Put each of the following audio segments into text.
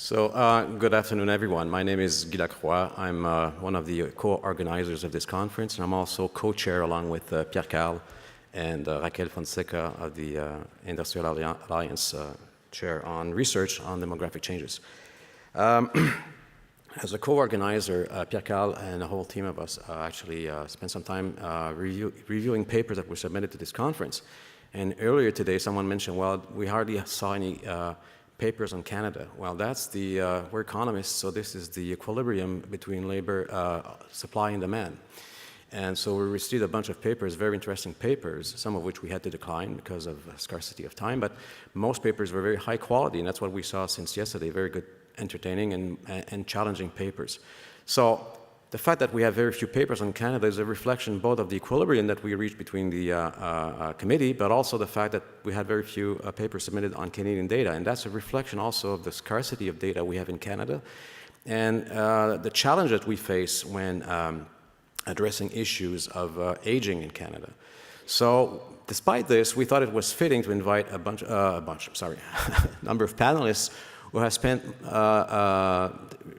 Good afternoon, everyone. My name is Guy Lacroix. I'm one of the co-organizers of this conference, and I'm also co-chair along with Pierre-Carl and Raquel Fonseca of the Industrielle Alliance chair on research on demographic changes. As a co-organizer, Pierre-Carl and a whole team of us actually spent some time reviewing papers that were submitted to this conference. And earlier today, someone mentioned, well, we hardly saw any papers on Canada. Well, that's we're economists, so this is the equilibrium between labor supply and demand. And so we received a bunch of papers, very interesting papers, some of which we had to decline because of scarcity of time, but most papers were very high quality, and that's what we saw since yesterday, very good, entertaining and challenging papers. So the fact that we have very few papers on Canada is a reflection both of the equilibrium that we reached between the committee, but also the fact that we had very few papers submitted on Canadian data. And that's a reflection also of the scarcity of data we have in Canada and the challenge that we face when addressing issues of aging in Canada. So despite this, we thought it was fitting to invite a number of panelists who have spent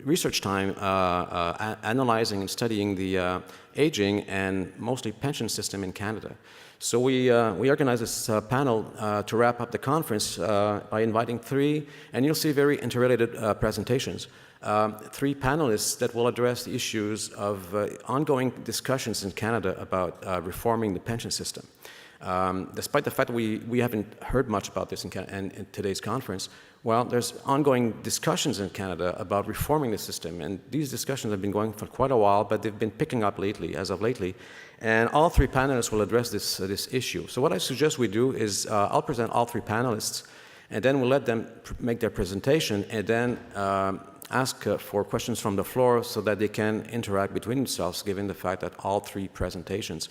research time analyzing and studying the aging and mostly pension system in Canada. So we organized this panel to wrap up the conference by inviting three, and you'll see very interrelated presentations, three panelists that will address the issues of ongoing discussions in Canada about reforming the pension system. Despite the fact that we haven't heard much about this in today's conference, well, there's ongoing discussions in Canada about reforming the system, and these discussions have been going for quite a while, but they've been picking up as of lately, and all three panelists will address this issue. So what I suggest we do is I'll present all three panelists, and then we'll let them make their presentation, and then ask for questions from the floor so that they can interact between themselves, given the fact that all three presentations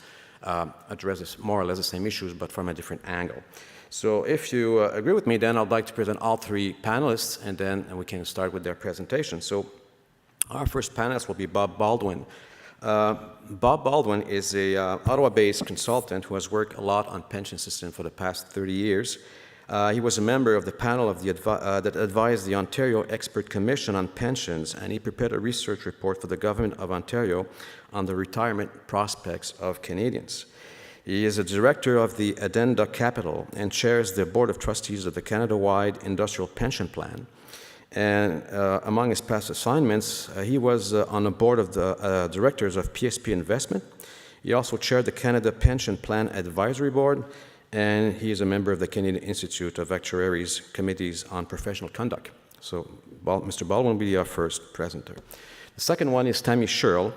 addresses more or less the same issues, but from a different angle. So if you agree with me, then I'd like to present all three panelists, and then we can start with their presentation. So our first panelist will be Bob Baldwin. Bob Baldwin is a Ottawa-based consultant who has worked a lot on pension system for the past 30 years. He was a member of the panel of that advised the Ontario Expert Commission on Pensions, and he prepared a research report for the Government of Ontario on the retirement prospects of Canadians. He is a director of the Addenda Capital and chairs the Board of Trustees of the Canada-wide Industrial Pension Plan. And among his past assignments, he was on the board of the directors of PSP Investment. He also chaired the Canada Pension Plan Advisory Board, and he is a member of the Canadian Institute of Actuaries Committees on Professional Conduct. So Mr. Baldwin will be our first presenter. The second one is Tammy Schirle.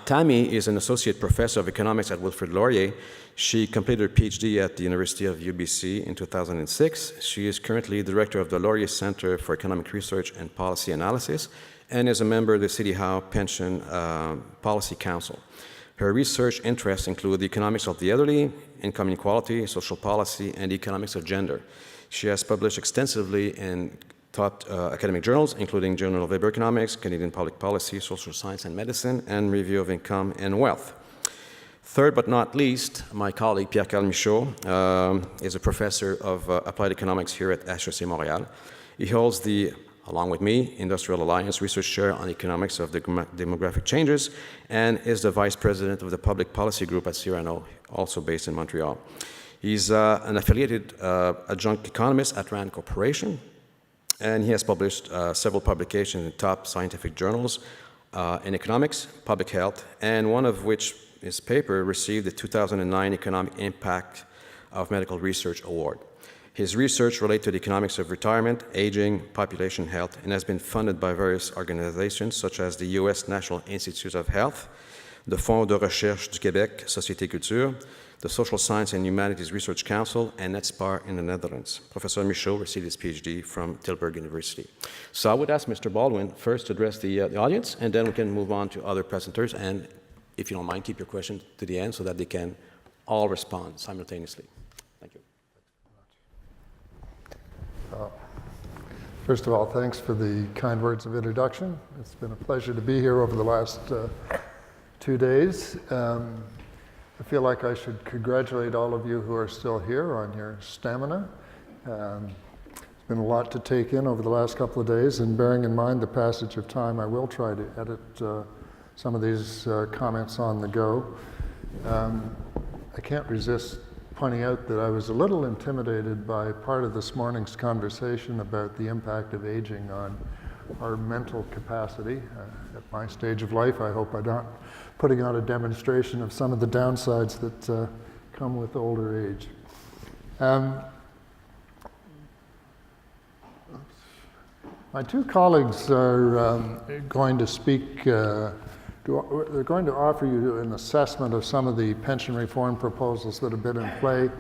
Tammy is an associate professor of economics at Wilfrid Laurier. She completed her PhD at the University of UBC in 2006. She is currently director of the Laurier Center for Economic Research and Policy Analysis and is a member of the City Hall Pension Policy Council. Her research interests include the economics of the elderly, income inequality, social policy, and the economics of gender. She has published extensively in top academic journals, including Journal of Labor Economics, Canadian Public Policy, Social Science and Medicine, and Review of Income and Wealth. Third but not least, my colleague Pierre-Carl Michaud is a professor of applied economics here at HEC Montréal. He holds the, along with me, Industrielle Alliance Research Chair on Economics of Demographic Changes, and is the Vice President of the Public Policy Group at CIRANO, also based in Montreal. He's an affiliated adjunct economist at RAND Corporation, and he has published several publications in top scientific journals in economics, public health, and one of which, his paper, received the 2009 Economic Impact of Medical Research Award. His research relates to the economics of retirement, aging, population health, and has been funded by various organizations such as the U.S. National Institutes of Health, the Fonds de Recherche du Québec, Société Culture, the Social Science and Humanities Research Council, and NetSPAR in the Netherlands. Professor Michaud received his PhD from Tilburg University. So I would ask Mr. Baldwin first to address the audience, and then we can move on to other presenters. And if you don't mind, keep your questions to the end so that they can all respond simultaneously. Thank you. First of all, thanks for the kind words of introduction. It's been a pleasure to be here over the last 2 days. I feel like I should congratulate all of you who are still here on your stamina. been a lot to take in over the last couple of days, and bearing in mind the passage of time, I will try to edit some of these comments on the go. I can't resist pointing out that I was a little intimidated by part of this morning's conversation about the impact of aging on our mental capacity. At my stage of life, I hope I'm not putting on a demonstration of some of the downsides that come with older age. My two colleagues are going to speak, they're going to offer you an assessment of some of the pension reform proposals that have been in play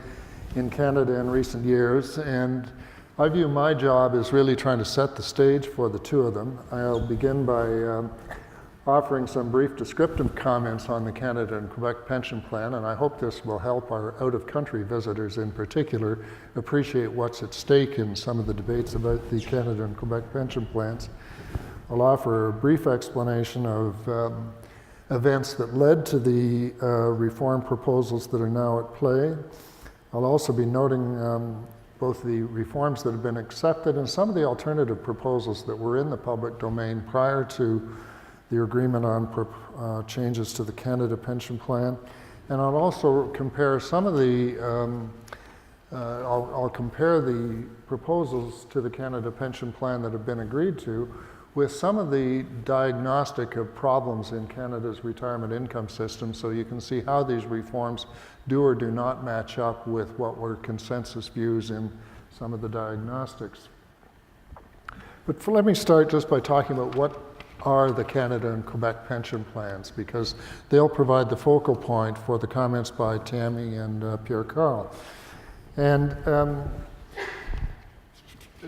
in Canada in recent years, and I view my job as really trying to set the stage for the two of them. I'll begin by offering some brief descriptive comments on the Canada and Quebec pension plan, and I hope this will help our out-of-country visitors in particular appreciate what's at stake in some of the debates about the Canada and Quebec pension plans. I'll offer a brief explanation of events that led to the reform proposals that are now at play. I'll also be noting both the reforms that have been accepted and some of the alternative proposals that were in the public domain prior to the agreement on changes to the Canada pension plan. And I'll also compare some of the, I'll compare the proposals to the Canada pension plan that have been agreed to with some of the diagnostic of problems in Canada's retirement income system, so you can see how these reforms do or do not match up with what were consensus views in some of the diagnostics. But let me start just by talking about what are the Canada and Quebec pension plans, because they'll provide the focal point for the comments by Tammy and Pierre-Carl. And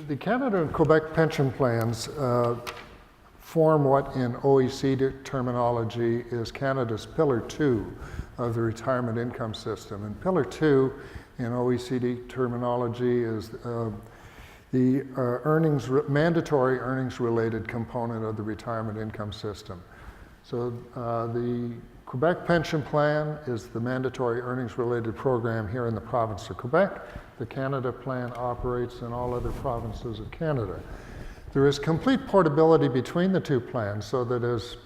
the Canada and Quebec pension plans form what in OECD terminology is Canada's Pillar 2 of the retirement income system. And Pillar 2 in OECD terminology is the mandatory earnings-related component of the retirement income system. So the Quebec pension plan is the mandatory earnings-related program here in the province of Quebec. The Canada plan operates in all other provinces of Canada. There is complete portability between the two plans, so that as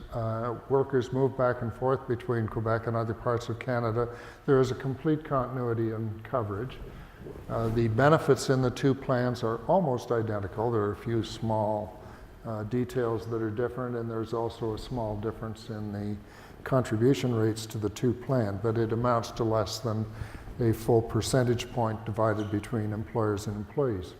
workers move back and forth between Quebec and other parts of Canada, there is a complete continuity in coverage. The benefits in the two plans are almost identical. There are a few small details that are different, and there's also a small difference in the contribution rates to the two plans, but it amounts to less than a full percentage point divided between employers and employees.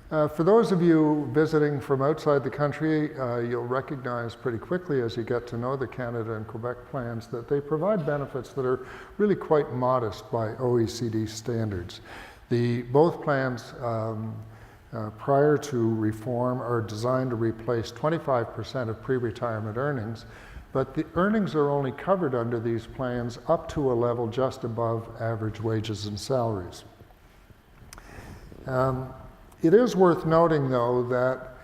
For those of you visiting from outside the country, you'll recognize pretty quickly as you get to know the Canada and Quebec plans that they provide benefits that are really quite modest by OECD standards. Both plans prior to reform are designed to replace 25% of pre-retirement earnings, but the earnings are only covered under these plans up to a level just above average wages and salaries. It is worth noting, though, that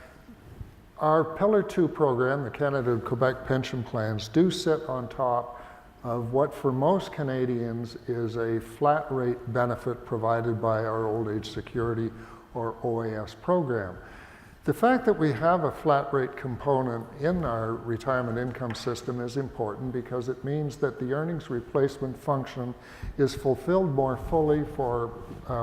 our Pillar 2 program, the Canada and Quebec pension plans, do sit on top of what for most Canadians is a flat rate benefit provided by our Old Age Security or OAS program. The fact that we have a flat rate component in our retirement income system is important because it means that the earnings replacement function is fulfilled more fully for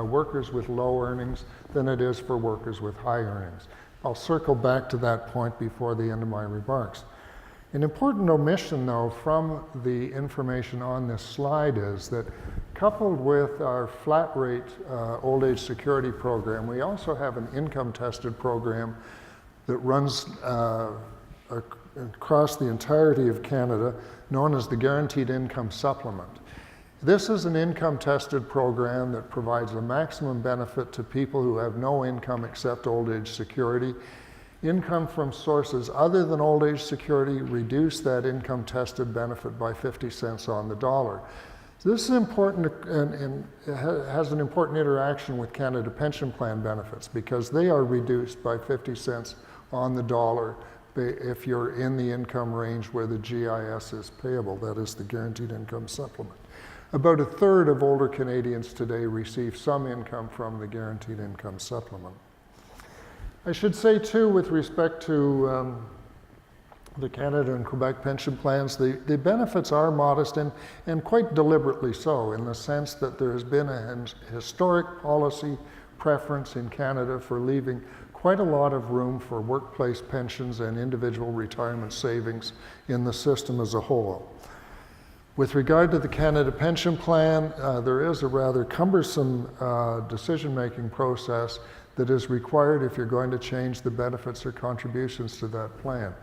workers with low earnings than it is for workers with high earnings. I'll circle back to that point before the end of my remarks. An important omission, though, from the information on this slide is that coupled with our flat rate old age security program, we also have an income tested program that runs across the entirety of Canada, known as the Guaranteed Income Supplement. This is an income tested program that provides a maximum benefit to people who have no income except old age security. Income from sources other than old age security reduce that income tested benefit by 50 cents on the dollar. So this is important and has an important interaction with Canada pension plan benefits because they are reduced by 50 cents on the dollar if you're in the income range where the GIS is payable, that is the Guaranteed Income Supplement. About a third of older Canadians today receive some income from the Guaranteed Income Supplement. I should say too, with respect to the Canada and Quebec pension plans, the benefits are modest and quite deliberately so, in the sense that there has been a historic policy preference in Canada for leaving quite a lot of room for workplace pensions and individual retirement savings in the system as a whole. With regard to the Canada Pension Plan, there is a rather cumbersome decision-making process that is required if you're going to change the benefits or contributions to that plan.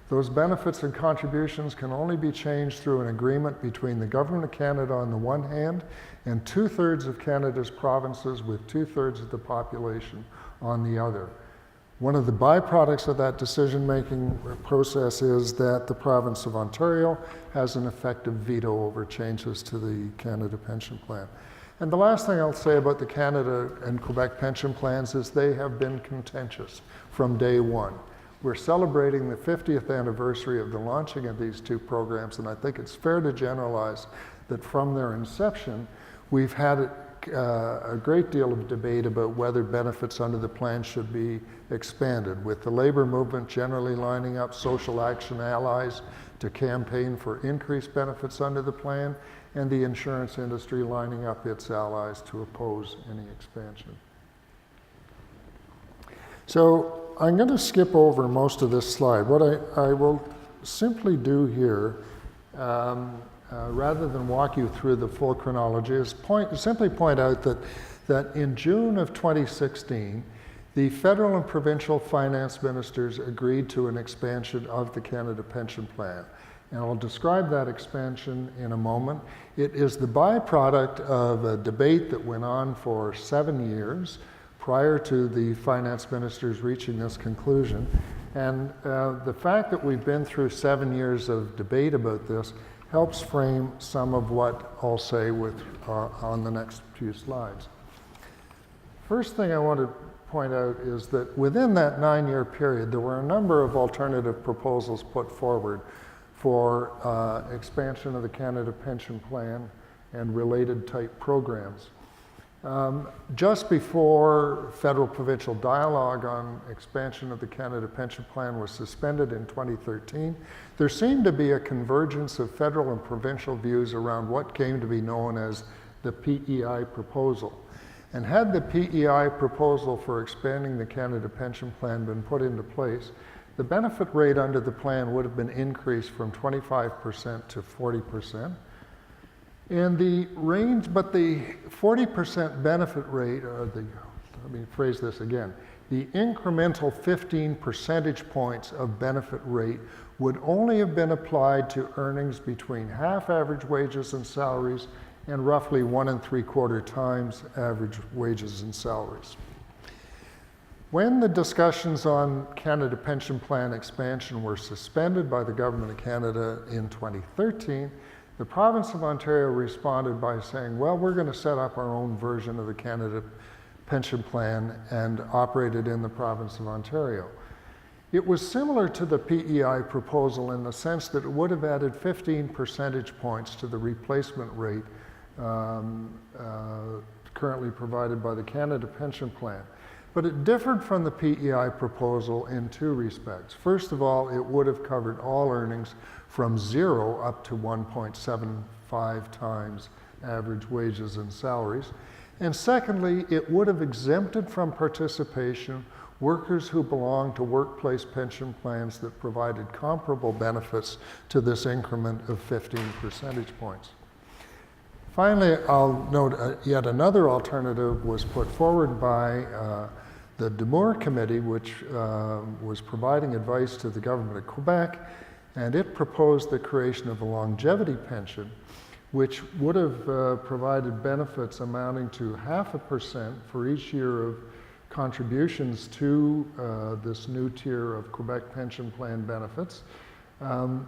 Those benefits and contributions can only be changed through an agreement between the Government of Canada on the one hand and 2/3 of Canada's provinces with 2/3 of the population on the other. One of the byproducts of that decision-making process is that the province of Ontario has an effective veto over changes to the Canada Pension Plan. And the last thing I'll say about the Canada and Quebec pension plans is they have been contentious from day one. We're celebrating the 50th anniversary of the launching of these two programs, and I think it's fair to generalize that from their inception, we've had a great deal of debate about whether benefits under the plan should be expanded, with the labor movement generally lining up social action allies to campaign for increased benefits under the plan, and the insurance industry lining up its allies to oppose any expansion. So I'm going to skip over most of this slide. What I will simply do here, rather than walk you through the full chronology, is simply point out that in June of 2016, the federal and provincial finance ministers agreed to an expansion of the Canada Pension Plan. And I'll describe that expansion in a moment. It is the byproduct of a debate that went on for 7 years prior to the finance ministers reaching this conclusion. And the fact that we've been through 7 years of debate about this helps frame some of what I'll say on the next few slides. First thing I want to point out is that within that 9-year period, there were a number of alternative proposals put forward for expansion of the Canada Pension Plan and related type programs. Just before federal-provincial dialogue on expansion of the Canada Pension Plan was suspended in 2013, there seemed to be a convergence of federal and provincial views around what came to be known as the PEI proposal. And had the PEI proposal for expanding the Canada Pension Plan been put into place, the benefit rate under the plan would have been increased from 25% to 40%. And the range, but the 40% benefit rate, let me phrase this again, the incremental 15 percentage points of benefit rate would only have been applied to earnings between half average wages and salaries and roughly 1 3/4 times average wages and salaries. When the discussions on Canada Pension Plan expansion were suspended by the Government of Canada in 2013, the province of Ontario responded by saying, well, we're going to set up our own version of the Canada Pension Plan and operate it in the province of Ontario. It was similar to the PEI proposal in the sense that it would have added 15 percentage points to the replacement rate currently provided by the Canada Pension Plan. But it differed from the PEI proposal in 2 respects. First of all, it would have covered all earnings from 0 up to 1.75 times average wages and salaries. And secondly, it would have exempted from participation workers who belong to workplace pension plans that provided comparable benefits to this increment of 15 percentage points. Finally, I'll note yet another alternative was put forward by the Demure Committee, which was providing advice to the Government of Quebec, and it proposed the creation of a longevity pension, which would have provided benefits amounting to 0.5% for each year of contributions to this new tier of Quebec pension plan benefits.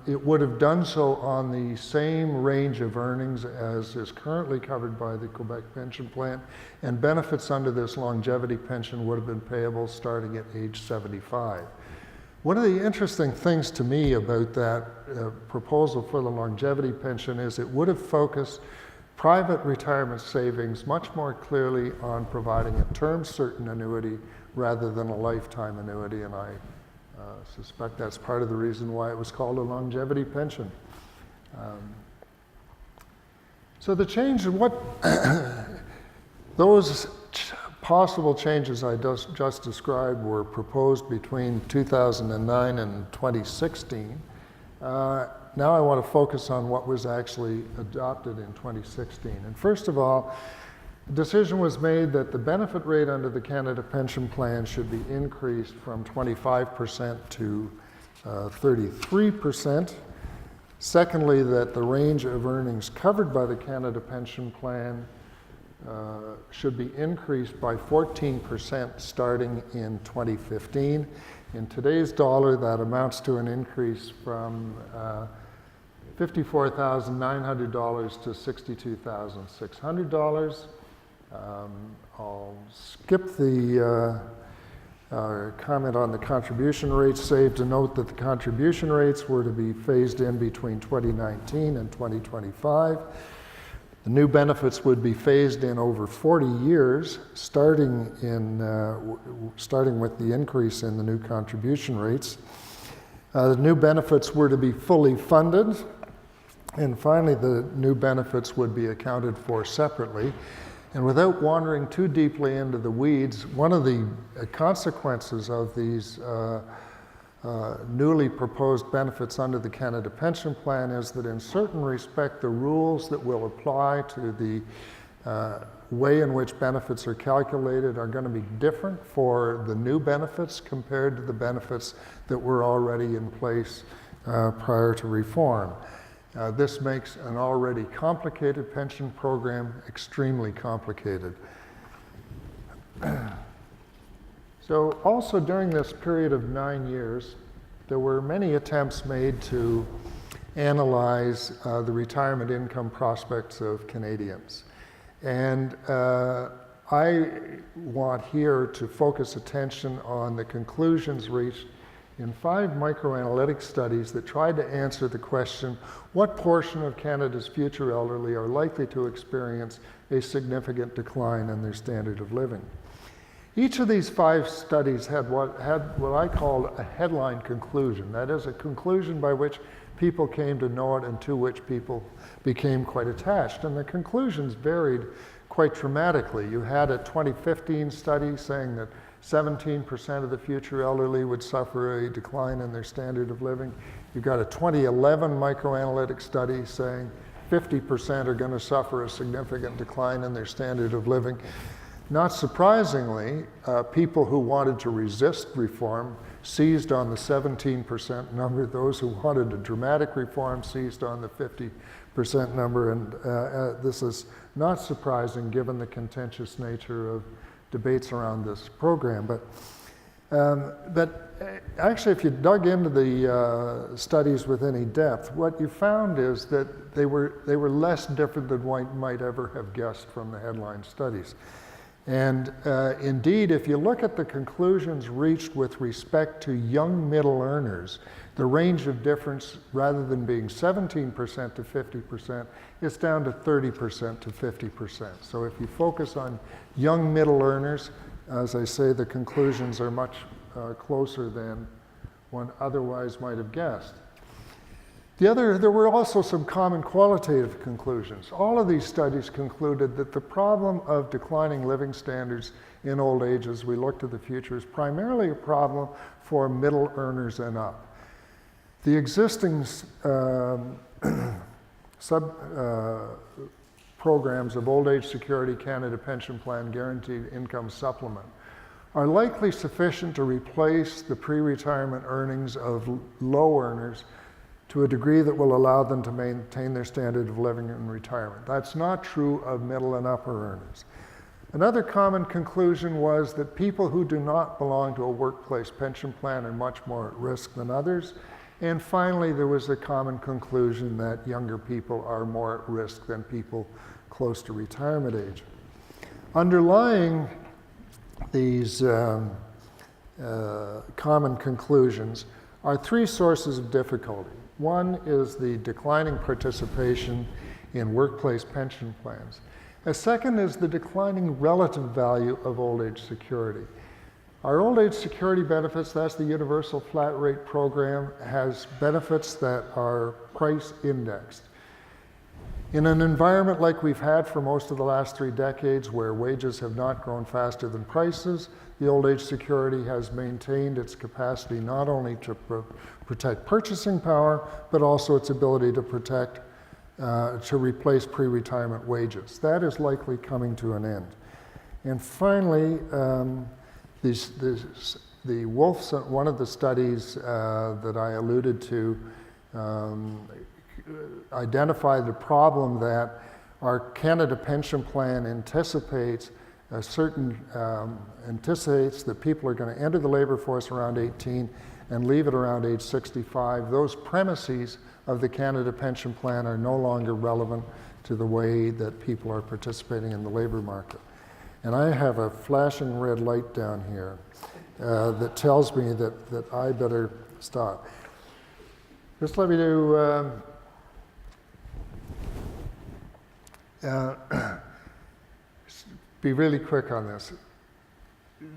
It would have done so on the same range of earnings as is currently covered by the Quebec pension plan, and benefits under this longevity pension would have been payable starting at age 75. One of the interesting things to me about that proposal for the longevity pension is it would have focused private retirement savings much more clearly on providing a term certain annuity rather than a lifetime annuity, and I suspect that's part of the reason why it was called a longevity pension. So the change in what those possible changes I just described were proposed between 2009 and 2016. Now I want to focus on what was actually adopted in 2016. And first of all, the decision was made that the benefit rate under the Canada Pension Plan should be increased from 25% to 33%. Secondly, that the range of earnings covered by the Canada Pension Plan should be increased by 14% starting in 2015. In today's dollar, that amounts to an increase from $54,900 to $62,600. I'll skip the comment on the contribution rates, save to note that the contribution rates were to be phased in between 2019 and 2025. The new benefits would be phased in over 40 years, starting with the increase in the new contribution rates. The new benefits were to be fully funded, and finally the new benefits would be accounted for separately. And without wandering too deeply into the weeds, one of the consequences of these newly proposed benefits under the Canada Pension Plan is that in certain respect, the rules that will apply to the way in which benefits are calculated are going to be different for the new benefits compared to the benefits that were already in place prior to reform. This makes an already complicated pension program extremely complicated. So also during this period of 9 years, there were many attempts made to analyze the retirement income prospects of Canadians. And I want here to focus attention on the conclusions reached in 5 microanalytic studies that tried to answer the question, what portion of Canada's future elderly are likely to experience a significant decline in their standard of living? Each of these 5 studies had what I called a headline conclusion. That is, a conclusion by which people came to know it and to which people became quite attached. And the conclusions varied quite dramatically. You had a 2015 study saying that 17% of the future elderly would suffer a decline in their standard of living. You've got a 2011 microanalytic study saying 50% are going to suffer a significant decline in their standard of living. Not surprisingly, people who wanted to resist reform seized on the 17% number. Those who wanted a dramatic reform seized on the 50% number. And this is not surprising given the contentious nature of debates around this program. But actually, if you dug into the studies with any depth, what you found is that they were less different than one might ever have guessed from the headline studies. And indeed, if you look at the conclusions reached with respect to young middle earners, the range of difference, rather than being 17% to 50%, is down to 30% to 50%. So if you focus on young middle earners, as I say, the conclusions are much closer than one otherwise might have guessed. There were also some common qualitative conclusions. All of these studies concluded that the problem of declining living standards in old age as we look to the future is primarily a problem for middle earners and up. The existing programs of Old Age Security, Canada Pension Plan, Guaranteed Income Supplement are likely sufficient to replace the pre-retirement earnings of low earners to a degree that will allow them to maintain their standard of living in retirement. That's not true of middle and upper earners. Another common conclusion was that people who do not belong to a workplace pension plan are much more at risk than others. And finally, there was a common conclusion that younger people are more at risk than people close to retirement age. Underlying these common conclusions are 3 sources of difficulty. One is the declining participation in workplace pension plans. A second is the declining relative value of old age security. Our old age security benefits, that's the universal flat rate program, has benefits that are price indexed. In an environment like we've had for most of the last 3 decades, where wages have not grown faster than prices, the old age security has maintained its capacity not only to protect purchasing power, but also its ability to protect, to replace pre-retirement wages. That is likely coming to an end. And finally, the Wolfson, one of the studies that I alluded to, identified the problem that our Canada pension plan anticipates anticipates that people are going to enter the labor force around 18 and leave it around age 65. Those premises of the Canada pension plan are no longer relevant to the way that people are participating in the labor market. And I have a flashing red light down here that tells me that I better stop. Just let me do be really quick on this.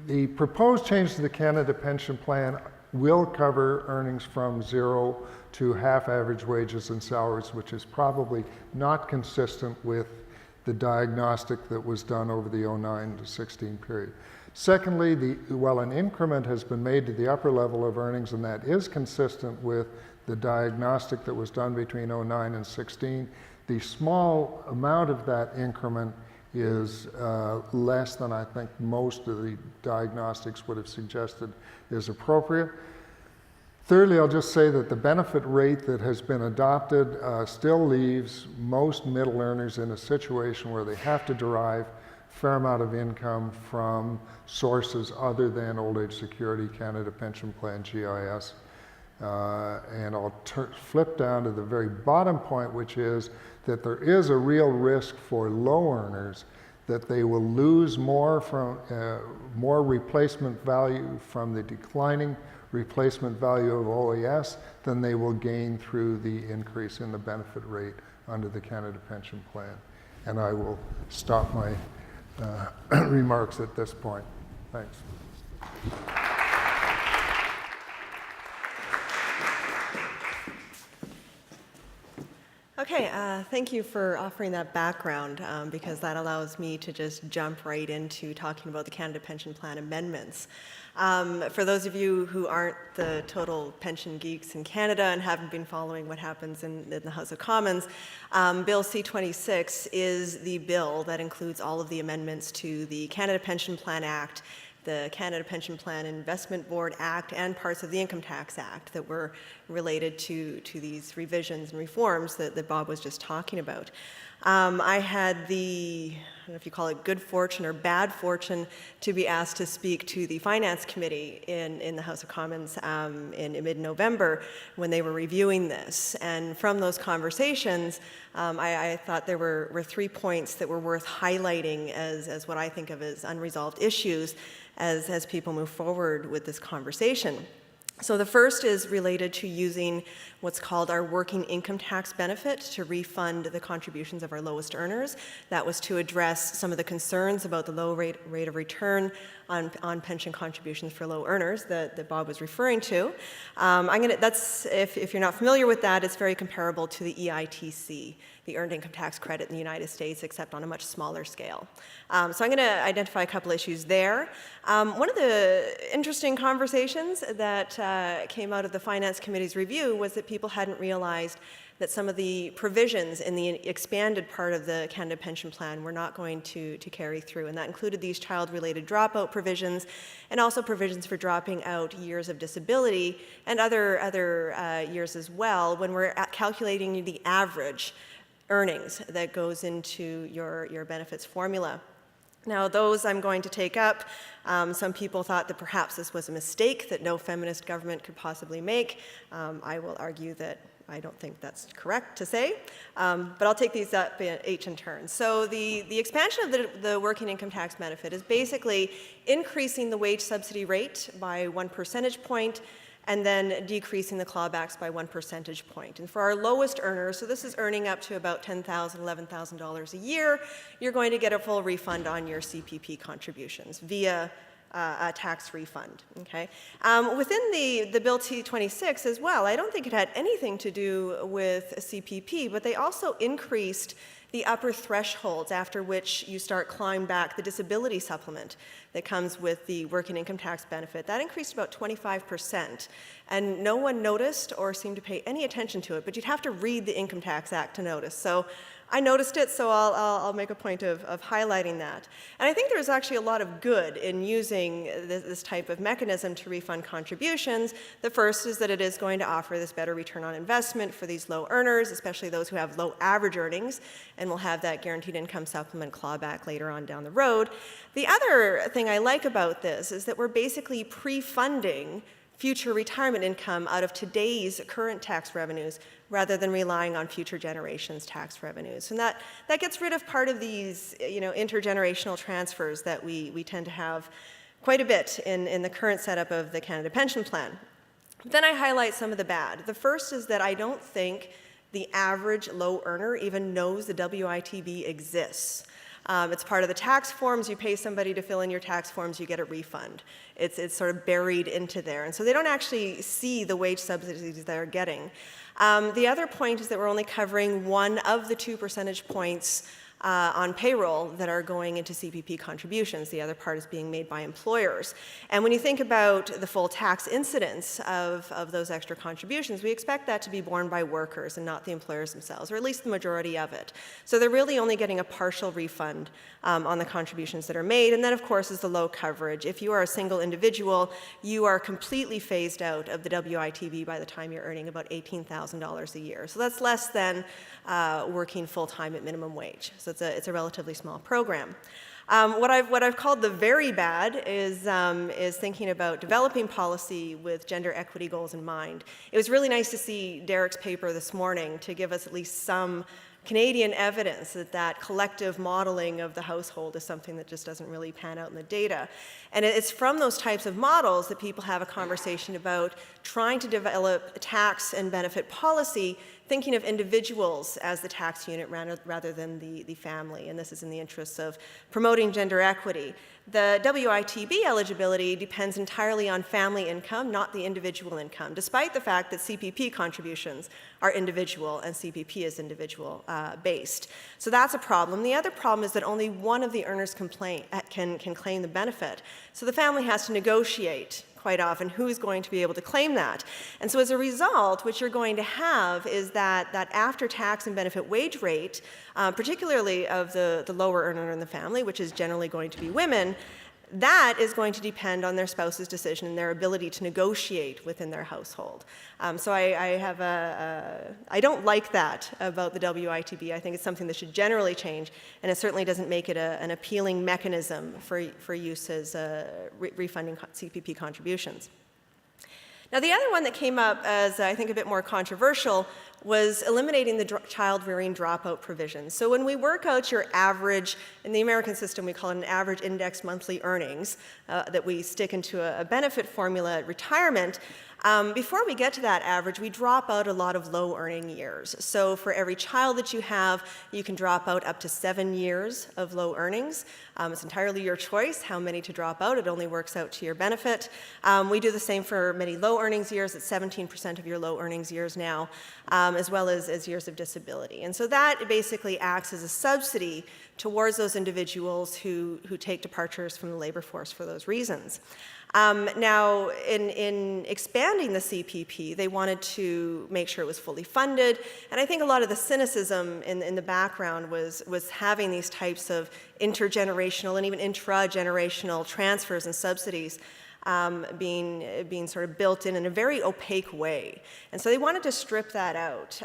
The proposed change to the Canada pension plan will cover earnings from 0 to half average wages and salaries, which is probably not consistent with the diagnostic that was done over the 09 to 16 period. Secondly, while an increment has been made to the upper level of earnings, and that is consistent with the diagnostic that was done between 09 and 16, the small amount of that increment is less than I think most of the diagnostics would have suggested is appropriate. Thirdly, I'll just say that the benefit rate that has been adopted still leaves most middle earners in a situation where they have to derive a fair amount of income from sources other than old age security, Canada pension plan, GIS. And I'll flip down to the very bottom point, which is that there is a real risk for low earners that they will lose more from more replacement value from the declining replacement value of OAS than they will gain through the increase in the benefit rate under the Canada pension plan. And I will stop my remarks at this point. Thanks. Okay, thank you for offering that background because that allows me to just jump right into talking about the Canada Pension Plan amendments. For those of you who aren't the total pension geeks in Canada and haven't been following what happens in the House of Commons, Bill C-26 is the bill that includes all of the amendments to the Canada Pension Plan Act, the Canada Pension Plan Investment Board Act, and parts of the Income Tax Act that were related to these revisions and reforms that Bob was just talking about. I had the, I don't know if you call it good fortune or bad fortune, to be asked to speak to the Finance Committee in the House of Commons in mid-November when they were reviewing this. And from those conversations, I thought there were 3 points that were worth highlighting as what I think of as unresolved issues as people move forward with this conversation. So the first is related to using what's called our working income tax benefit to refund the contributions of our lowest earners. That was to address some of the concerns about the low rate of return on pension contributions for low earners that Bob was referring to. That's, if you're not familiar with that, it's very comparable to the EITC, the Earned Income Tax Credit in the United States, except on a much smaller scale. So I'm going to identify a couple issues there. One of the interesting conversations that came out of the Finance Committee's review was that people hadn't realized that some of the provisions in the expanded part of the Canada Pension Plan were not going to carry through, and that included these child-related dropout provisions and also provisions for dropping out years of disability and other years as well when we're calculating the average earnings that goes into your benefits formula. Now, those I'm going to take up. Some people thought that perhaps this was a mistake that no feminist government could possibly make. I will argue that I don't think that's correct to say, but I'll take these up each in turn. So the expansion of the working income tax benefit is basically increasing the wage subsidy rate by 1 percentage point and then decreasing the clawbacks by 1 percentage point. And for our lowest earners, so this is earning up to about $10,000, $11,000 a year, you're going to get a full refund on your CPP contributions via a tax refund, okay? Within the Bill T-26 as well, I don't think it had anything to do with CPP, but they also increased the upper thresholds after which you start clawing back the disability supplement that comes with the work and income tax benefit. That increased about 25%, and no one noticed or seemed to pay any attention to it, but you'd have to read the Income Tax Act to notice. So I noticed it, so I'll make a point of highlighting that. And I think there's actually a lot of good in using this type of mechanism to refund contributions. The first is that it is going to offer this better return on investment for these low earners, especially those who have low average earnings, and will have that guaranteed income supplement clawback later on down the road. The other thing I like about this is that we're basically pre-funding future retirement income out of today's current tax revenues rather than relying on future generations' tax revenues. And that gets rid of part of these intergenerational transfers that we tend to have quite a bit in the current setup of the Canada Pension Plan. But then I highlight some of the bad. The first is that I don't think the average low earner even knows the WITB exists. It's part of the tax forms. You pay somebody to fill in your tax forms, you get a refund. It's sort of buried into there. And so they don't actually see the wage subsidies they're getting. The other point is that we're only covering one of the 2 percentage points on payroll that are going into CPP contributions. The other part is being made by employers. And when you think about the full tax incidence of those extra contributions, we expect that to be borne by workers and not the employers themselves, or at least the majority of it. So they're really only getting a partial refund on the contributions that are made. And then, of course, is the low coverage. If you are a single individual, you are completely phased out of the WITB by the time you're earning about $18,000 a year. So that's less than working full-time at minimum wage. So it's a relatively small program. What I've called the very bad is thinking about developing policy with gender equity goals in mind. It was really nice to see Derek's paper this morning to give us at least some Canadian evidence that collective modeling of the household is something that just doesn't really pan out in the data. And it's from those types of models that people have a conversation about trying to develop tax and benefit policy, thinking of individuals as the tax unit rather than the family. And this is in the interests of promoting gender equity. The WITB eligibility depends entirely on family income, not the individual income, despite the fact that CPP contributions are individual and CPP is individual based. So that's a problem. The other problem is that only one of the earners can claim the benefit. So the family has to negotiate quite often who's going to be able to claim that. And so as a result, what you're going to have is that after-tax and benefit wage rate, particularly of the lower earner in the family, which is generally going to be women, that is going to depend on their spouse's decision and their ability to negotiate within their household. So I don't like that about the WITB. I think it's something that should generally change, and it certainly doesn't make it an appealing mechanism for use as refunding CPP contributions. Now, the other one that came up as, I think, a bit more controversial was eliminating the child rearing dropout provision. So when we work out your average, in the American system we call it an average index monthly earnings that we stick into a benefit formula at retirement, before we get to that average, we drop out a lot of low earning years. So for every child that you have, you can drop out up to 7 years of low earnings. It's entirely your choice how many to drop out. It only works out to your benefit. We do the same for many low earnings years. It's 17% of your low earnings years now, as well as years of disability. And so that basically acts as a subsidy towards those individuals who take departures from the labor force for those reasons. Now, in expanding the CPP, they wanted to make sure it was fully funded, and I think a lot of the cynicism in the background was having these types of intergenerational and even intra-generational transfers and subsidies being sort of built in a very opaque way. And so they wanted to strip that out,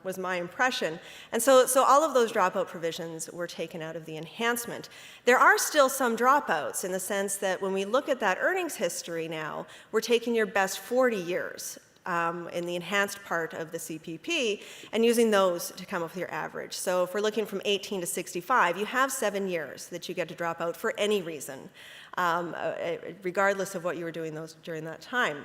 was my impression. And so all of those dropout provisions were taken out of the enhancement. There are still some dropouts in the sense that when we look at that earnings history now, we're taking your best 40 years in the enhanced part of the CPP and using those to come up with your average. So if we're looking from 18 to 65, you have 7 years that you get to drop out for any reason, regardless of what you were doing during that time.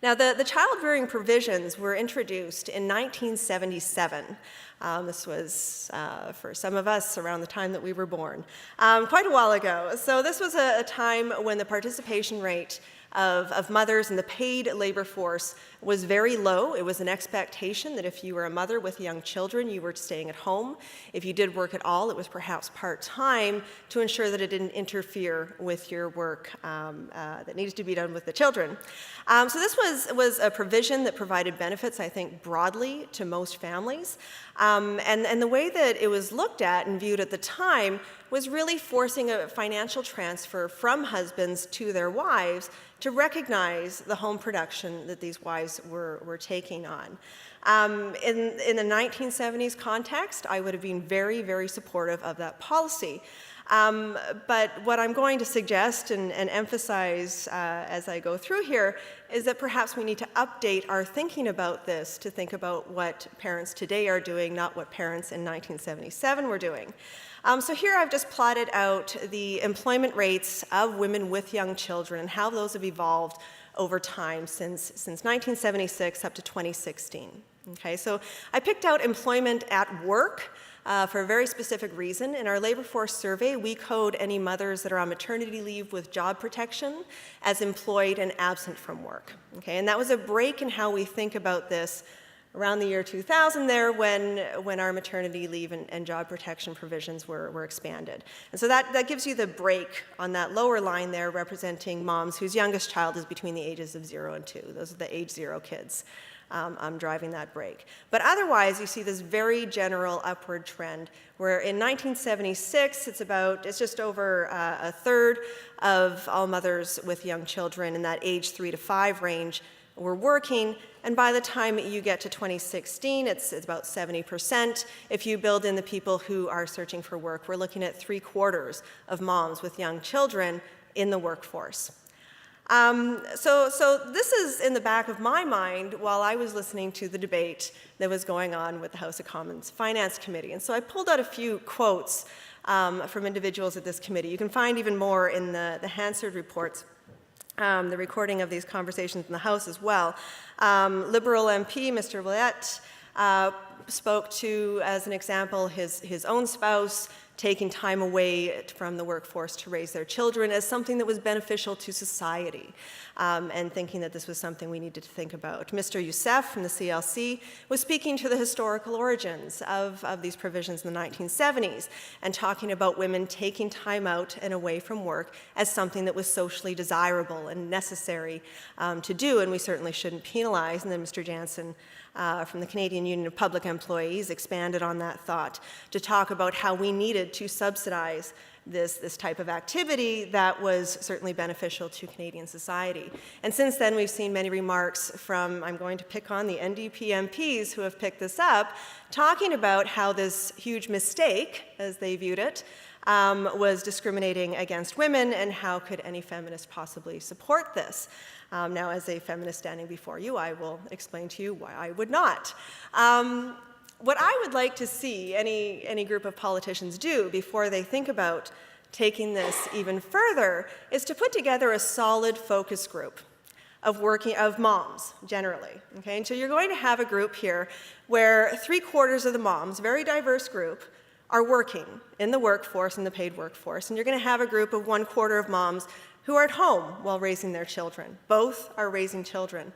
Now, the child-rearing provisions were introduced in 1977. This was, for some of us, around the time that we were born, quite a while ago. So this was a time when the participation rate of mothers in the paid labor force was very low. It was an expectation that if you were a mother with young children, you were staying at home. If you did work at all, it was perhaps part-time to ensure that it didn't interfere with your work that needed to be done with the children. So this was a provision that provided benefits, I think, broadly to most families. And the way that it was looked at and viewed at the time was really forcing a financial transfer from husbands to their wives to recognize the home production that these wives were taking on. In the 1970s context, I would have been very, very supportive of that policy. But what I'm going to suggest and emphasize as I go through here is that perhaps we need to update our thinking about this to think about what parents today are doing, not what parents in 1977 were doing. So here I've just plotted out the employment rates of women with young children and how those have evolved over time since 1976 up to 2016. Okay, so I picked out employment at work for a very specific reason. In our labor force survey, we code any mothers that are on maternity leave with job protection as employed and absent from work. Okay, and that was a break in how we think about this around the year 2000 there when our maternity leave and job protection provisions were expanded. And so that gives you the break on that lower line there representing moms whose youngest child is between the ages of 0 and 2. Those are the age 0 kids. I'm driving that break. But otherwise, you see this very general upward trend where in 1976, it's just over a third of all mothers with young children in that age 3 to 5 range were working, and by the time you get to 2016, it's about 70%. If you build in the people who are searching for work, we're looking at 3/4 of moms with young children in the workforce. So this is in the back of my mind while I was listening to the debate that was going on with the House of Commons Finance Committee. And so I pulled out a few quotes from individuals at this committee. You can find even more in the Hansard reports, the recording of these conversations in the House as well. Liberal MP, Mr. Willett, spoke to, as an example, his own spouse taking time away from the workforce to raise their children as something that was beneficial to society, and thinking that this was something we needed to think about. Mr. Youssef from the CLC was speaking to the historical origins of these provisions in the 1970s and talking about women taking time out and away from work as something that was socially desirable and necessary to do, and we certainly shouldn't penalize. And then Mr. Jansen from the Canadian Union of Public Employees expanded on that thought to talk about how we needed to subsidize this type of activity that was certainly beneficial to Canadian society. And since then, we've seen many remarks from, I'm going to pick on the NDP MPs who have picked this up, talking about how this huge mistake, as they viewed it, was discriminating against women, and how could any feminist possibly support this? Now, as a feminist standing before you, I will explain to you why I would not. What I would like to see any group of politicians do before they think about taking this even further is to put together a solid focus group of moms, generally. Okay? And so you're going to have a group here where 3/4 of the moms, very diverse group, are working in the workforce, in the paid workforce. And you're going to have a group of 1/4 of moms who are at home while raising their children. Both are raising children.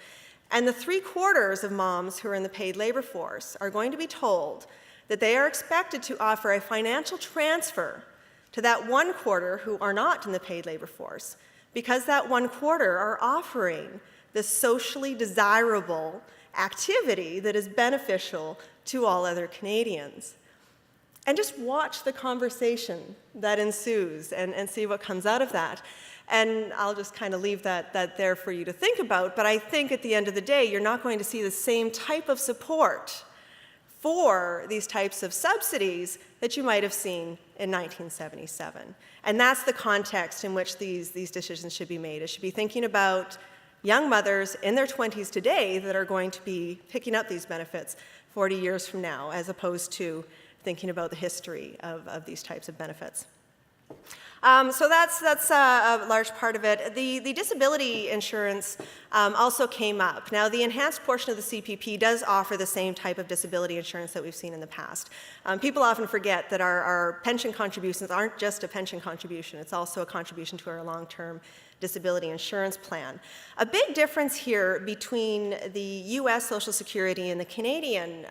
And the 3/4 of moms who are in the paid labor force are going to be told that they are expected to offer a financial transfer to that 1/4 who are not in the paid labor force, because that 1/4 are offering this socially desirable activity that is beneficial to all other Canadians. And just watch the conversation that ensues and see what comes out of that. And I'll just kind of leave that there for you to think about. But I think at the end of the day, you're not going to see the same type of support for these types of subsidies that you might have seen in 1977. And that's the context in which these decisions should be made. It should be thinking about young mothers in their 20s today that are going to be picking up these benefits 40 years from now, as opposed to thinking about the history of these types of benefits. So that's a large part of it. The disability insurance also came up. Now, the enhanced portion of the CPP does offer the same type of disability insurance that we've seen in the past. People often forget that our pension contributions aren't just a pension contribution, it's also a contribution to our long-term disability insurance plan. A big difference here between the US Social Security and the Canadian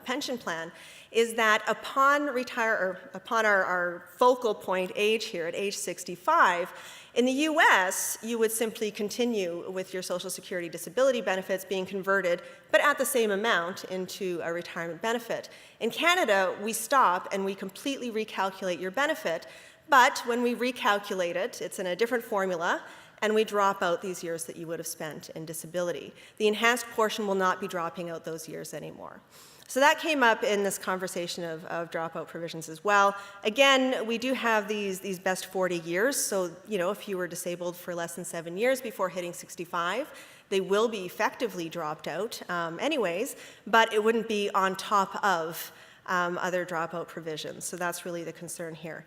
pension plan is that upon our focal point age here at age 65, in the US, you would simply continue with your Social Security disability benefits being converted, but at the same amount, into a retirement benefit. In Canada, we stop and we completely recalculate your benefit, but when we recalculate it, it's in a different formula, and we drop out these years that you would have spent in disability. The enhanced portion will not be dropping out those years anymore. So that came up in this conversation of dropout provisions as well. Again, we do have these best 40 years, so if you were disabled for less than 7 years before hitting 65, they will be effectively dropped out anyways, but it wouldn't be on top of other dropout provisions. So that's really the concern here.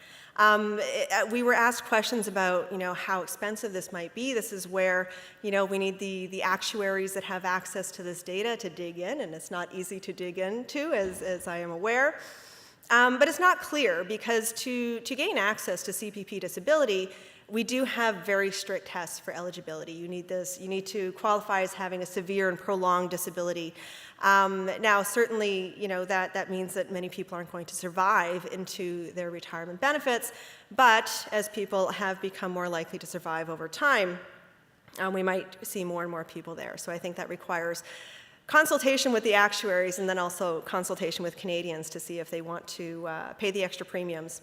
We were asked questions about, how expensive this might be. This is where, we need the actuaries that have access to this data to dig in, and it's not easy to dig into, as I am aware. But it's not clear, because to gain access to CPP disability, we do have very strict tests for eligibility. You need to qualify as having a severe and prolonged disability. Now, certainly, that means that many people aren't going to survive into their retirement benefits, but as people have become more likely to survive over time, we might see more and more people there. So I think that requires consultation with the actuaries, and then also consultation with Canadians to see if they want to pay the extra premiums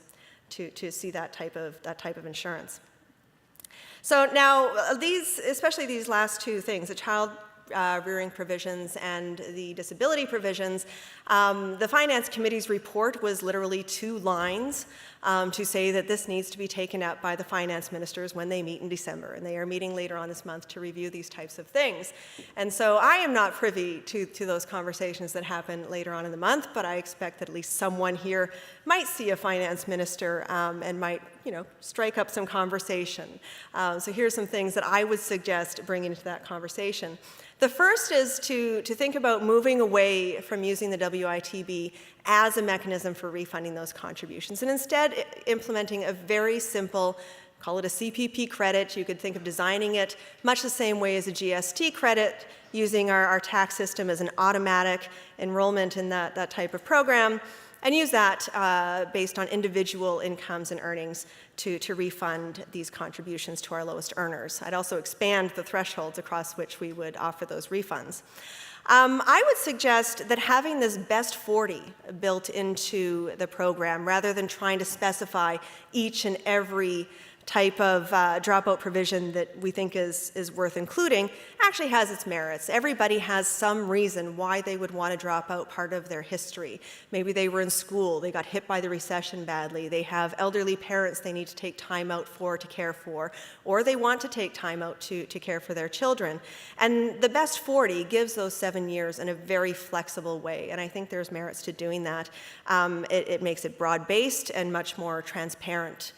to see that type of insurance. So now, especially these last two things, the child rearing provisions and the disability provisions, the Finance Committee's report was literally 2 lines to say that this needs to be taken up by the finance ministers when they meet in December, and they are meeting later on this month to review these types of things. And so I am not privy to those conversations that happen later on in the month, but I expect that at least someone here might see a finance minister and might strike up some conversation. So here's some things that I would suggest bringing into that conversation. The first is to think about moving away from using the WITB as a mechanism for refunding those contributions, and instead implementing a very simple, call it a CPP credit. You could think of designing it much the same way as a GST credit, using our tax system as an automatic enrollment in that type of program, and use that based on individual incomes and earnings to refund these contributions to our lowest earners. I'd also expand the thresholds across which we would offer those refunds. I would suggest that having this best 40 built into the program, rather than trying to specify each and every type of dropout provision that we think is worth including, actually has its merits. Everybody has some reason why they would want to drop out part of their history. Maybe they were in school, they got hit by the recession badly, they have elderly parents they need to take time out to care for, or they want to take time out to care for their children. And the best 40 gives those 7 years in a very flexible way, and I think there's merits to doing that. It makes it broad-based and much more transparent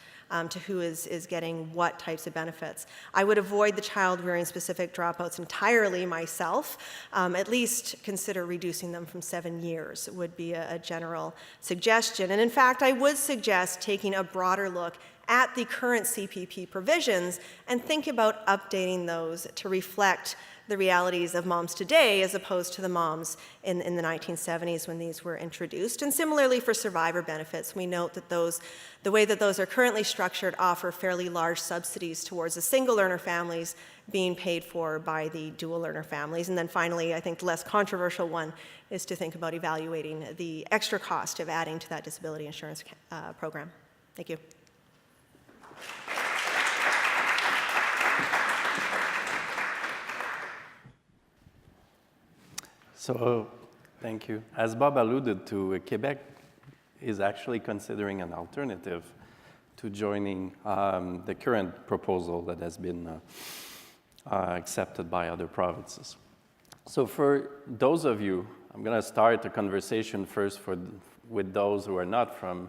to who is getting what types of benefits. I would avoid the child rearing specific dropouts entirely myself. At least consider reducing them from 7 years would be a general suggestion. And in fact, I would suggest taking a broader look at the current CPP provisions and think about updating those to reflect the realities of moms today as opposed to the moms in the 1970s when these were introduced. And similarly for survivor benefits, we note that the way that those are currently structured offer fairly large subsidies towards the single earner families being paid for by the dual earner families. And then finally, I think the less controversial one is to think about evaluating the extra cost of adding to that disability insurance program. Thank you. So, thank you. As Bob alluded to, Quebec is actually considering an alternative to joining the current proposal that has been accepted by other provinces. So for those of you, I'm going to start the conversation first with those who are not from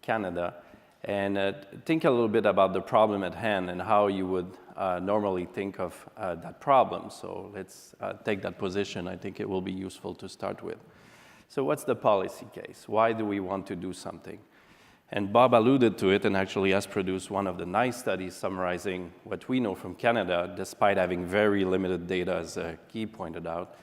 Canada, and think a little bit about the problem at hand and how you would normally think of that problem. So let's take that position. I think it will be useful to start with. So what's the policy case? Why do we want to do something? And Bob alluded to it and actually has produced one of the nice studies summarizing what we know from Canada, despite having very limited data, as Guy pointed out,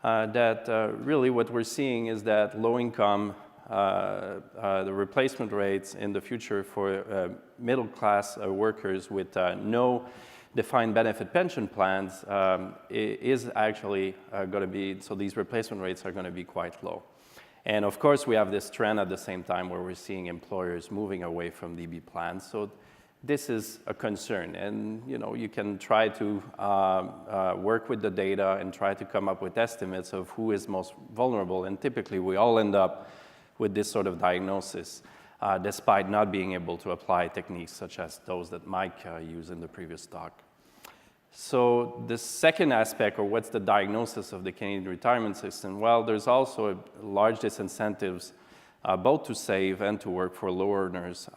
that really what we're seeing is that low-income, the replacement rates in the future for middle-class workers with no defined benefit pension plans is actually going to be, so these replacement rates are going to be quite low. And of course, we have this trend at the same time where we're seeing employers moving away from DB plans. So this is a concern. And you can try to work with the data and try to come up with estimates of who is most vulnerable. And typically, we all end up with this sort of diagnosis, despite not being able to apply techniques such as those that Mike used in the previous talk. So the second aspect, or what's the diagnosis of the Canadian retirement system? Well, there's also large disincentives both to save and to work for low earners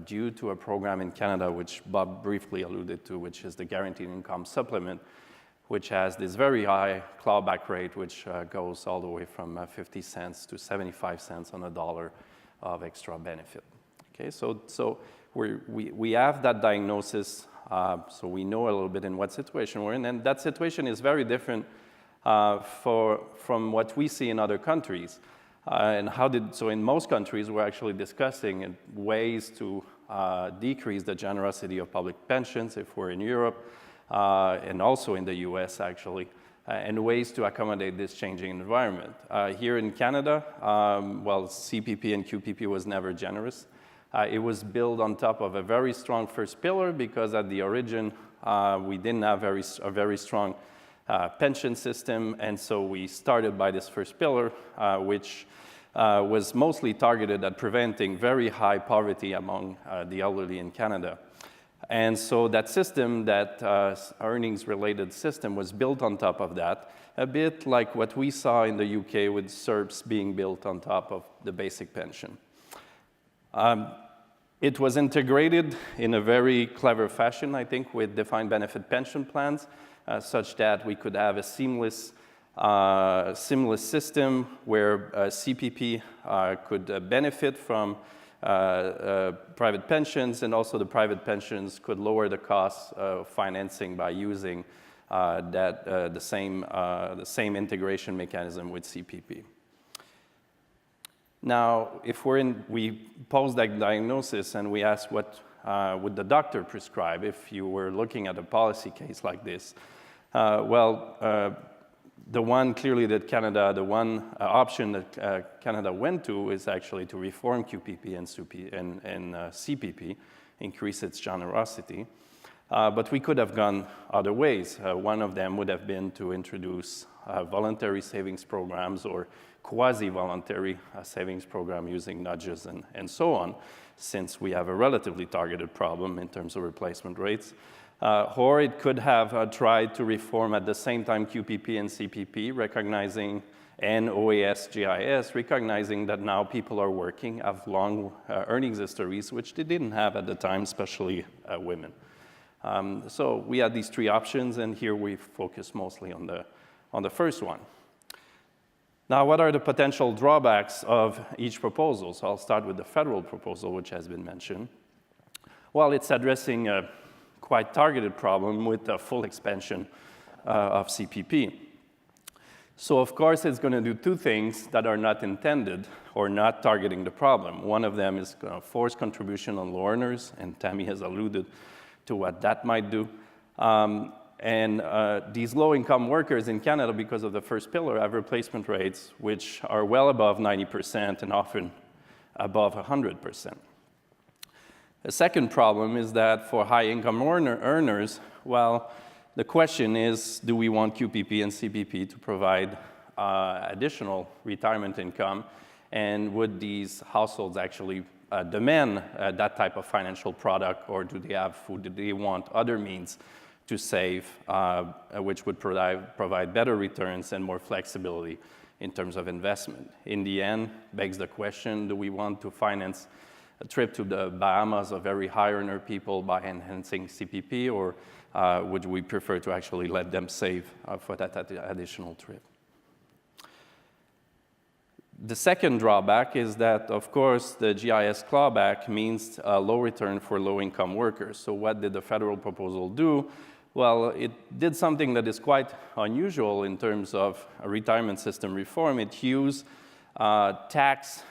due to a program in Canada, which Bob briefly alluded to, which is the Guaranteed Income Supplement, which has this very high clawback rate, which goes all the way from 50 cents to 75 cents on a dollar of extra benefit. Okay, so we have that diagnosis. So we know a little bit in what situation we're in, and that situation is very different from what we see in other countries. So in most countries, we're actually discussing ways to decrease the generosity of public pensions, if we're in Europe, and also in the US, actually, and ways to accommodate this changing environment. Here in Canada, well, CPP and QPP was never generous. It was built on top of a very strong first pillar because at the origin, we didn't have a very strong pension system. And so we started by this first pillar, which was mostly targeted at preventing very high poverty among the elderly in Canada. And so that system, that earnings-related system, was built on top of that, a bit like what we saw in the UK with SERPs being built on top of the basic pension. It was integrated in a very clever fashion, I think, with defined benefit pension plans, such that we could have a seamless system where CPP could benefit from private pensions, and also the private pensions could lower the cost of financing by using the same integration mechanism with CPP. Now, if we pose that diagnosis and we ask what would the doctor prescribe if you were looking at a policy case like this, the one option that Canada went to is actually to reform QPP and CPP, increase its generosity. But we could have gone other ways. One of them would have been to introduce voluntary savings programs or quasi-voluntary savings program using nudges and so on, since we have a relatively targeted problem in terms of replacement rates. Or it could have tried to reform at the same time QPP and CPP, recognizing, and OAS, GIS, recognizing that now people are working, have long earnings histories, which they didn't have at the time, especially women. So we had these three options, and here we focus mostly on the first one. Now, what are the potential drawbacks of each proposal? So I'll start with the federal proposal, which has been mentioned. Well, it's addressing a quite targeted problem with a full expansion of CPP. So, of course, it's going to do two things that are not intended or not targeting the problem. One of them is going to force contribution on low earners, and Tammy has alluded to what that might do. These low-income workers in Canada, because of the first pillar, have replacement rates which are well above 90% and often above 100%. The second problem is that for high-income earners, well, the question is, do we want QPP and CPP to provide additional retirement income, and would these households actually demand that type of financial product, or do they want other means to save, which would provide better returns and more flexibility in terms of investment? In the end, begs the question, do we want to finance a trip to the Bahamas of very high earner people by enhancing CPP, or would we prefer to actually let them save for that additional trip? The second drawback is that, of course, the GIS clawback means a low return for low-income workers. So what did the federal proposal do? Well, it did something that is quite unusual in terms of a retirement system reform. It used tax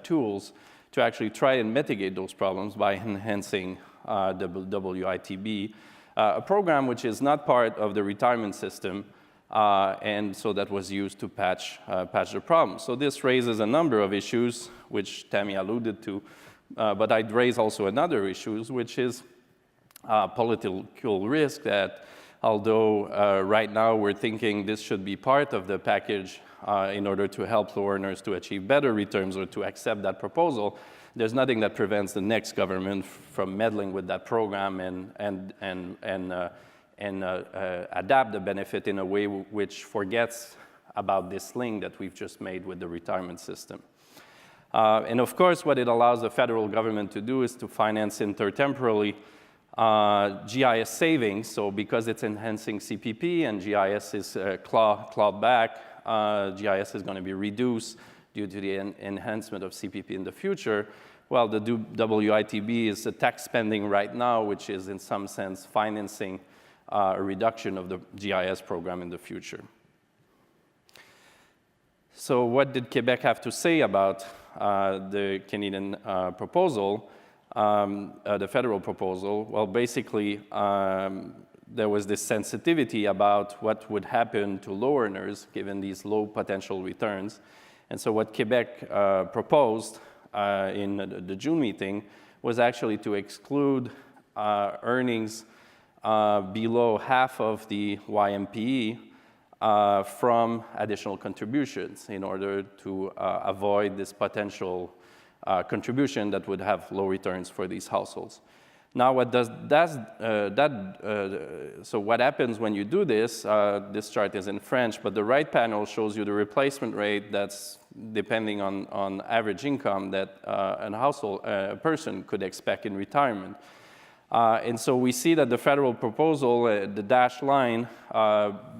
tools to actually try and mitigate those problems by enhancing the WITB, a program which is not part of the retirement system, and so that was used to patch the problem. So this raises a number of issues, which Tammy alluded to, but I'd raise also another issue, which is political risk, that although right now we're thinking this should be part of the package in order to help low earners to achieve better returns or to accept that proposal, there's nothing that prevents the next government from meddling with that program and adapt the benefit in a way which forgets about this link that we've just made with the retirement system. And of course, what it allows the federal government to do is to finance intertemporally GIS savings. So because it's enhancing CPP and GIS is clawed back, GIS is going to be reduced due to the enhancement of CPP in the future. Well, the WITB is a tax spending right now, which is in some sense financing a reduction of the GIS program in the future. So what did Quebec have to say about the Canadian proposal, the federal proposal? Well, basically, there was this sensitivity about what would happen to low earners given these low potential returns. And so what Quebec proposed in the June meeting was actually to exclude earnings below half of the YMPE from additional contributions in order to avoid this potential contribution that would have low returns for these households. Now, so what happens when you do this? This chart is in French, but the right panel shows you the replacement rate that's depending on average income that a person could expect in retirement. And so we see that the federal proposal, the dashed line,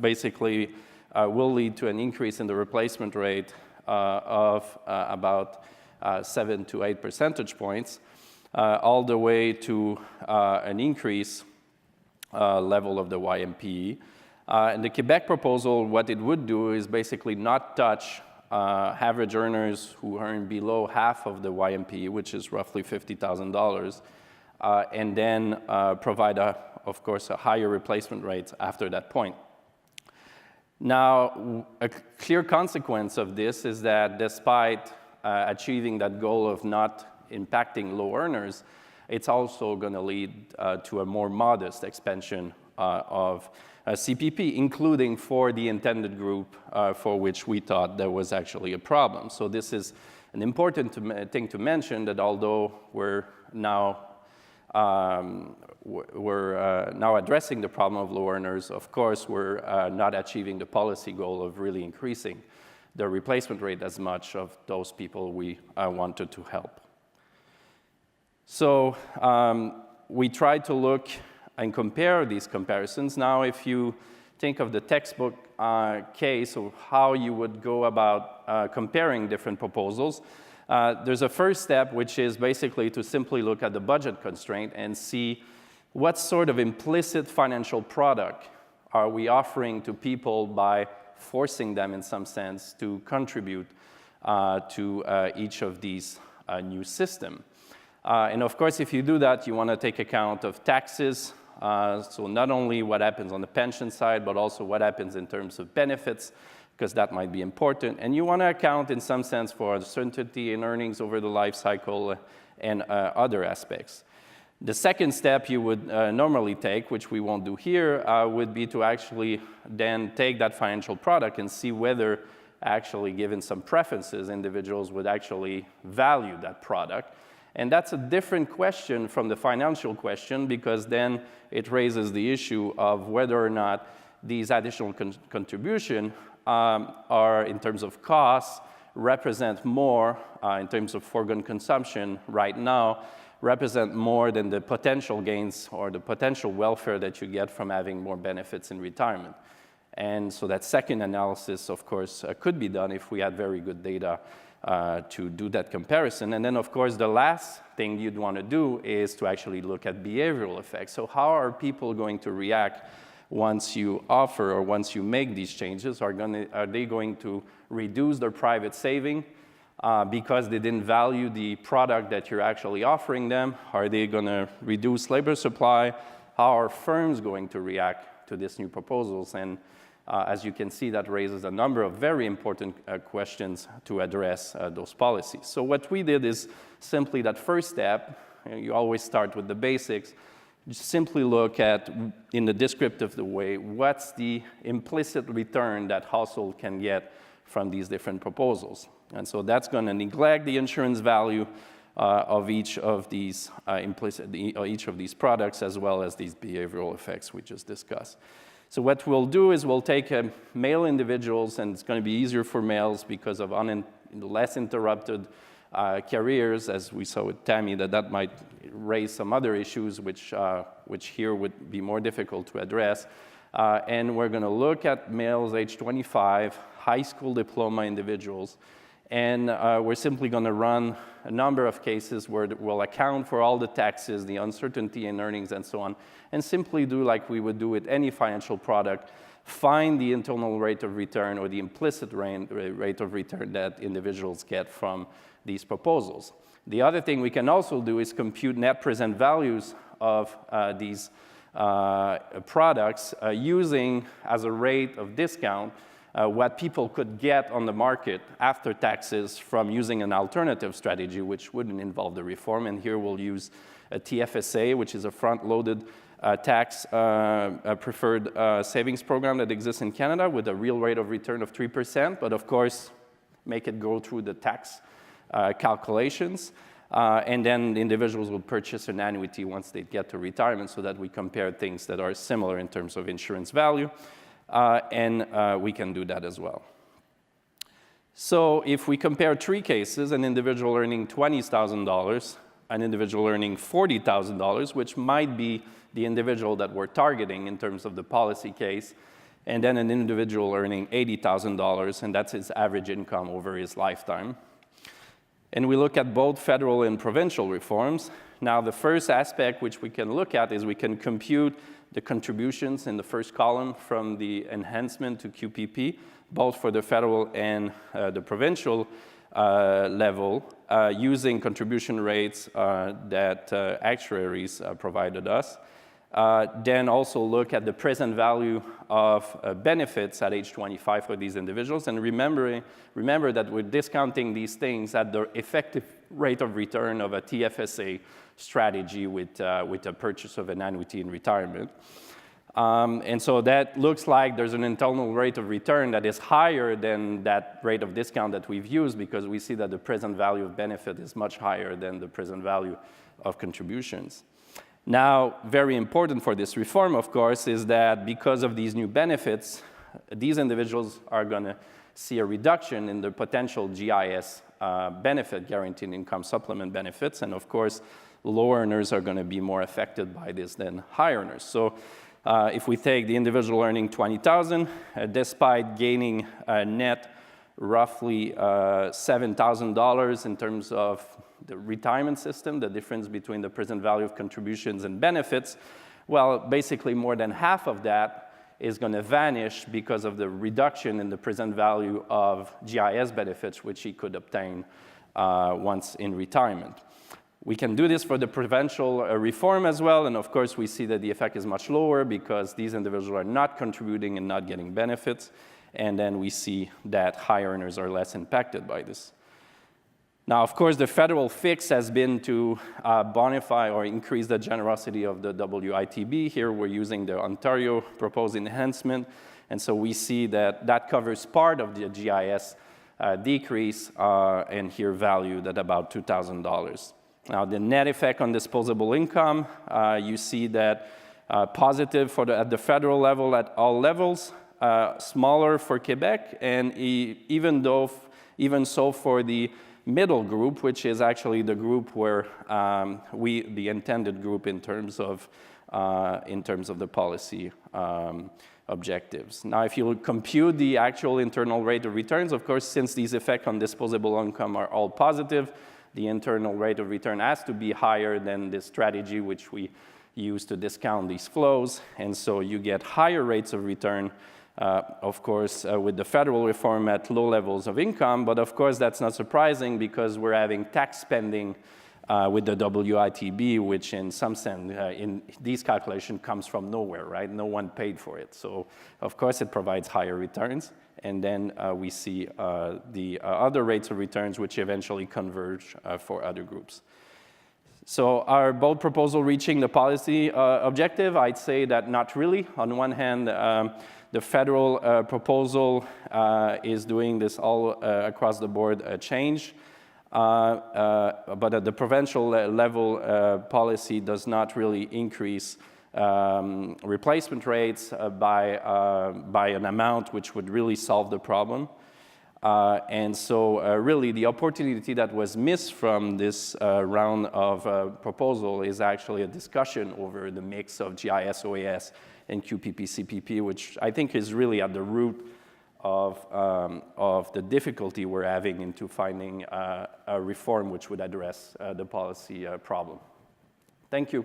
basically will lead to an increase in the replacement rate of about 7 to 8 percentage points, all the way to an increase level of the YMPE. And the Quebec proposal, what it would do is basically not touch average earners who earn below half of the YMPE, which is roughly $50,000, and then provide, of course, a higher replacement rate after that point. Now, a clear consequence of this is that despite achieving that goal of not impacting low earners, it's also going to lead to a more modest expansion of CPP, including for the intended group for which we thought there was actually a problem. So this is an important thing to mention, that although we're now addressing the problem of low earners, of course, we're not achieving the policy goal of really increasing the replacement rate as much of those people we wanted to help. So we tried to look and compare these comparisons. Now, if you think of the textbook case of how you would go about comparing different proposals, there's a first step, which is basically to simply look at the budget constraint and see what sort of implicit financial product are we offering to people by forcing them in some sense to contribute to each of these new systems. And of course, if you do that, you want to take account of taxes, so not only what happens on the pension side, but also what happens in terms of benefits, because that might be important. And you want to account in some sense for uncertainty in earnings over the life cycle and other aspects. The second step you would normally take, which we won't do here, would be to actually then take that financial product and see whether actually, given some preferences, individuals would actually value that product. And that's a different question from the financial question, because then it raises the issue of whether or not these additional contributions are, in terms of costs, represent more, in terms of foregone consumption right now, represent more than the potential gains or the potential welfare that you get from having more benefits in retirement. And so that second analysis, of course, could be done if we had very good data to do that comparison. And then, of course, the last thing you'd want to do is to actually look at behavioral effects. So how are people going to react once you offer or once you make these changes? Are they going to reduce their private saving because they didn't value the product that you're actually offering them? Are they going to reduce labor supply? How are firms going to react to these new proposals? And as you can see, that raises a number of very important questions to address those policies. So what we did is simply that first step. You always start with the basics. Just simply look at, in the descriptive way, what's the implicit return that household can get from these different proposals. And so that's going to neglect the insurance value of each of these each of these products, as well as these behavioral effects we just discussed. So what we'll do is we'll take male individuals, and it's going to be easier for males because of less interrupted careers, as we saw with Tammy, that might raise some other issues which here would be more difficult to address. And we're going to look at males age 25, high school diploma individuals, and we're simply going to run a number of cases where we'll account for all the taxes, the uncertainty in earnings, and so on, and simply do like we would do with any financial product, find the internal rate of return or the implicit rate of return that individuals get from these proposals. The other thing we can also do is compute net present values of these products using as a rate of discount what people could get on the market after taxes from using an alternative strategy, which wouldn't involve the reform. And here we'll use a TFSA, which is a front-loaded tax preferred savings program that exists in Canada with a real rate of return of 3%, but of course, make it go through the tax calculations. And then the individuals will purchase an annuity once they get to retirement so that we compare things that are similar in terms of insurance value. And we can do that as well. So if we compare three cases, an individual earning $20,000, an individual earning $40,000, which might be the individual that we're targeting in terms of the policy case, and then an individual earning $80,000, and that's his average income over his lifetime. And we look at both federal and provincial reforms. Now, the first aspect which we can look at is we can compute the contributions in the first column from the enhancement to QPP, both for the federal and the provincial level, using contribution rates that actuaries provided us. Then also look at the present value of benefits at age 25 for these individuals. And remember that we're discounting these things at the effective rate of return of a TFSA strategy with a purchase of an annuity in retirement. And so that looks like there's an internal rate of return that is higher than that rate of discount that we've used, because we see that the present value of benefit is much higher than the present value of contributions. Now, very important for this reform, of course, is that because of these new benefits, these individuals are going to see a reduction in their potential GIS benefit, guaranteed income supplement benefits, and of course, low earners are going to be more affected by this than high earners. So if we take the individual earning $20,000, despite gaining net roughly $7,000 in terms of the retirement system, the difference between the present value of contributions and benefits, well, basically more than half of that is going to vanish because of the reduction in the present value of GIS benefits, which he could obtain once in retirement. We can do this for the provincial reform as well, and of course we see that the effect is much lower because these individuals are not contributing and not getting benefits, and then we see that high earners are less impacted by this. Now, of course, the federal fix has been to bonify or increase the generosity of the WITB. Here we're using the Ontario proposed enhancement, and so we see that that covers part of the GIS decrease, and here valued at about $2,000. Now, the net effect on disposable income, you see that positive at the federal level at all levels, smaller for Quebec, and even though Even so, for the middle group, which is actually the group where the intended group in terms of the policy objectives. Now, if you compute the actual internal rate of returns, of course, since these effects on disposable income are all positive, the internal rate of return has to be higher than this strategy which we use to discount these flows, and so you get higher rates of return, of course, with the federal reform at low levels of income, but of course that's not surprising because we're having tax spending with the WITB, which in some sense, in these calculations, comes from nowhere, right? No one paid for it. So, of course, it provides higher returns. And then we see the other rates of returns, which eventually converge for other groups. So are both proposals reaching the policy objective? I'd say that not really. On one hand, the federal proposal is doing this all across the board change. But at the provincial level, policy does not really increase replacement rates by an amount which would really solve the problem. And so really the opportunity that was missed from this round of proposal is actually a discussion over the mix of GIS, OAS, and QPP, CPP, which I think is really at the root of the difficulty we're having into finding a reform which would address the policy problem. Thank you.